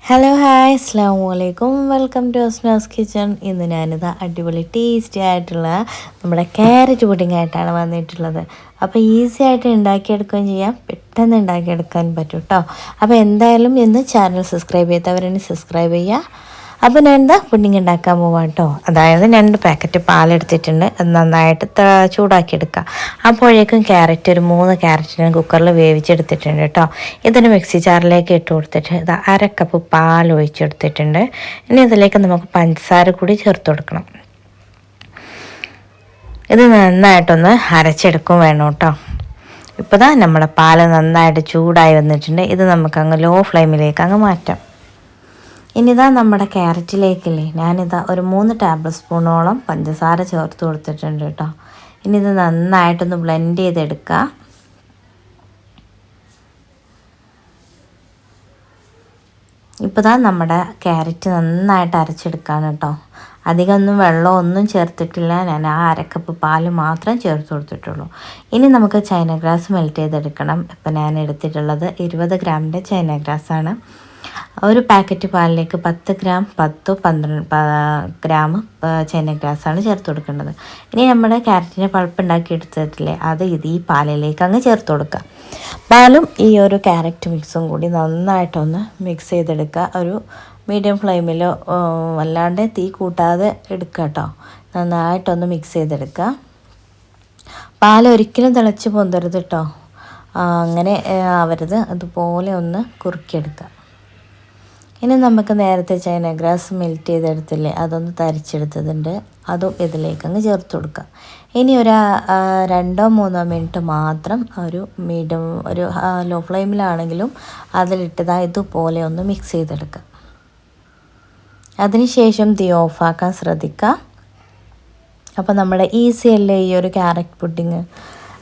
Hello hi അസ്സാം വലൈക്കും welcome to Asnas kitchen. ഇന്ന് ഞാനിത് അടിപൊളി ടേസ്റ്റി ആയിട്ടുള്ള നമ്മുടെ ക്യാരറ്റ് പുഡിംഗ് ആയിട്ടാണ് വന്നിട്ടുള്ളത്. അപ്പോൾ ഈസി ആയിട്ട് ഉണ്ടാക്കിയെടുക്കുകയും ചെയ്യാം, പെട്ടെന്ന് ഉണ്ടാക്കിയെടുക്കാൻ പറ്റും കേട്ടോ. അപ്പോൾ എന്തായാലും ഇന്ന് ചാനൽ സബ്സ്ക്രൈബ് ചെയ്യാത്തവരെന്നെ സബ്സ്ക്രൈബ് ചെയ്യുക. അപ്പോൾ ഞാൻ എന്താ പുഡിംഗ് ഉണ്ടാക്കാൻ പോവാം കേട്ടോ. അതായത് 2 പാക്കറ്റ് പാലെടുത്തിട്ടുണ്ട്. അത് നന്നായിട്ട് ചൂടാക്കിയെടുക്കുക. അപ്പോഴേക്കും ക്യാരറ്റ് ഒരു 3 ക്യാരറ്റ് ഞാൻ കുക്കറിൽ വേവിച്ചെടുത്തിട്ടുണ്ട് കേട്ടോ. ഇതിന് മിക്സി ജാറിലേക്ക് ഇട്ട് കൊടുത്തിട്ട് ഇത് 1/2 കപ്പ് പാൽ ഒഴിച്ചെടുത്തിട്ടുണ്ട്. ഇനി ഇതിലേക്ക് നമുക്ക് പഞ്ചസാര കൂടി ചേർത്ത് കൊടുക്കണം. ഇത് നന്നായിട്ടൊന്ന് അരച്ചെടുക്കും വേണം കേട്ടോ. ഇപ്പോൾ ദാ നമ്മുടെ പാൽ നന്നായിട്ട് ചൂടായി വന്നിട്ടുണ്ട്. ഇത് നമുക്ക് അങ്ങ് ലോ ഫ്ലെയിമിലേക്ക് അങ്ങ് മാറ്റാം. ഇനിതാ നമ്മുടെ ക്യാരറ്റിലേക്കില്ലേ ഞാനിതാ ഒരു 3 ടേബിൾ സ്പൂണോളം പഞ്ചസാര ചേർത്ത് കൊടുത്തിട്ടുണ്ട് കേട്ടോ. ഇനി ഇത് നന്നായിട്ടൊന്ന് ബ്ലെൻഡ് ചെയ്തെടുക്കുക. ഇപ്പോൾ ദാ നമ്മുടെ ക്യാരറ്റ് നന്നായിട്ട് അരച്ചെടുക്കാണ് കേട്ടോ. അധികമൊന്നും വെള്ളമൊന്നും ചേർത്തിട്ടില്ല. ഞാൻ ആ 1/2 കപ്പ് പാല് മാത്രം ചേർത്ത് കൊടുത്തിട്ടുള്ളൂ. ഇനി നമുക്ക് ചൈന ഗ്രാസ് മെൽറ്റ് ചെയ്തെടുക്കണം. ഇപ്പം ഞാൻ എടുത്തിട്ടുള്ളത് 20 ഗ്രാമിൻ്റെ ചൈന ഗ്രാസാണ്. ഒരു പാക്കറ്റ് പാലിലേക്ക് 10 ഗ്രാം 12 ഗ്രാം ചൈന ഗ്രാസാണ് ചേർത്ത് കൊടുക്കേണ്ടത്. ഇനി നമ്മുടെ ക്യാരറ്റിൻ്റെ പൾപ്പ് ഉണ്ടാക്കി എടുത്തിട്ടില്ലേ, അത് ഈ പാലിലേക്ക് അങ്ങ് ചേർത്ത് കൊടുക്കുക. പാലും ഈ ഒരു ക്യാരറ്റ് മിക്സും കൂടി നന്നായിട്ടൊന്ന് മിക്സ് ചെയ്തെടുക്കുക. ഒരു മീഡിയം ഫ്ലെയിമിലോ അല്ലാണ്ട് തീ കൂട്ടാതെ എടുക്കുക കേട്ടോ. നന്നായിട്ടൊന്ന് മിക്സ് ചെയ്തെടുക്കുക. പാലൊരിക്കലും തിളച്ച് പൊന്തരുത് കേട്ടോ. അങ്ങനെ ആവരുത്. അതുപോലെ ഒന്ന് കുറുക്കിയെടുക്കുക. ഇനി നമുക്ക് നേരത്തെ ചൈന ഗ്രാസ് മെൽറ്റ് ചെയ്തെടുത്തില്ലേ, അതൊന്ന് തരിച്ചെടുത്തതുണ്ട്. അതും ഇതിലേക്ക് അങ്ങ് ചേർത്ത് കൊടുക്കുക. ഇനി ഒരു 2-3 മിനിറ്റ് മാത്രം ഒരു മീഡിയം ഒരു ലോ ഫ്ലെയിമിലാണെങ്കിലും അതിലിട്ടതാ ഇതുപോലെ ഒന്ന് മിക്സ് ചെയ്തെടുക്കുക. അതിനുശേഷം തീ ഓഫാക്കാൻ ശ്രദ്ധിക്കുക. അപ്പോൾ നമ്മുടെ ഈസി അല്ലേ ഈ ഒരു ക്യാരറ്റ് പുഡിങ്,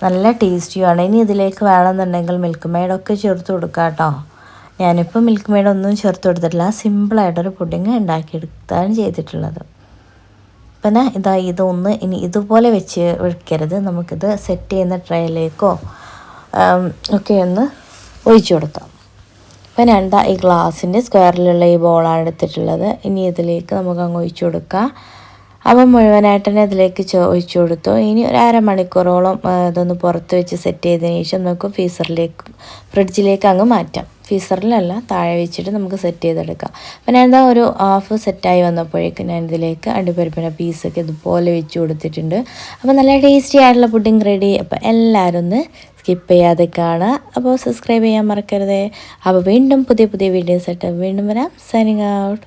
നല്ല ടേസ്റ്റിയുമാണ്. ഇനി ഇതിലേക്ക് വേണമെന്നുണ്ടെങ്കിൽ മിൽക്ക് മെയ്ഡൊക്കെ ചേർത്ത് കൊടുക്കുക കേട്ടോ. ഞാനിപ്പോൾ മിൽക്ക് മെയ്ഡ് ഒന്നും ചേർത്ത് കൊടുത്തിട്ടില്ല. സിമ്പിളായിട്ടൊരു പുഡിങ് ഉണ്ടാക്കിയെടുത്താണ് ചെയ്തിട്ടുള്ളത്. പിന്നെ ഇതൊന്ന് ഇനി ഇതുപോലെ വെക്കരുത്. നമുക്കിത് സെറ്റ് ചെയ്യുന്ന ട്രേയിലേക്കോ ഒക്കെ ഒന്ന് ഒഴിച്ചു കൊടുക്കാം. അപ്പോൾ ഞാൻ ഈ ഗ്ലാസിൻ്റെ സ്ക്വയറിലുള്ള ഈ ബോളാണ് എടുത്തിട്ടുള്ളത്. ഇനി ഇതിലേക്ക് നമുക്ക് അങ്ങ് ഒഴിച്ചു കൊടുക്കാം. അപ്പം മുഴുവനായിട്ട് തന്നെ ഇതിലേക്ക് ഒഴിച്ചു കൊടുത്തു. ഇനി ഒരു 1/2 മണിക്കൂറോളം ഇതൊന്ന് പുറത്ത് വെച്ച് സെറ്റ് ചെയ്തതിന് ശേഷം നമുക്ക് ഫ്രിഡ്ജിലേക്ക് അങ്ങ് മാറ്റാം. ഫ്രീസറിലല്ല, താഴെ വെച്ചിട്ട് നമുക്ക് സെറ്റ് ചെയ്തെടുക്കാം. അപ്പോൾ ഞാൻ ഒരു ഹാഫ് സെറ്റായി വന്നപ്പോഴേക്കും ഞാൻ ഇതിലേക്ക് അണ്ടിപ്പരിപ്പിൻ്റെ പീസൊക്കെ ഇതുപോലെ വെച്ച് കൊടുത്തിട്ടുണ്ട്. അപ്പോൾ നല്ല ടേസ്റ്റി ആയിട്ടുള്ള പുഡിംഗ് റെഡി. അപ്പോൾ എല്ലാവരും ഒന്ന് സ്കിപ്പ് ചെയ്യാതെ കാണുക. അപ്പോൾ സബ്സ്ക്രൈബ് ചെയ്യാൻ മറക്കരുതേ. അപ്പോൾ വീണ്ടും പുതിയ വീഡിയോസായിട്ട് വീണ്ടും വരാം. Signing out.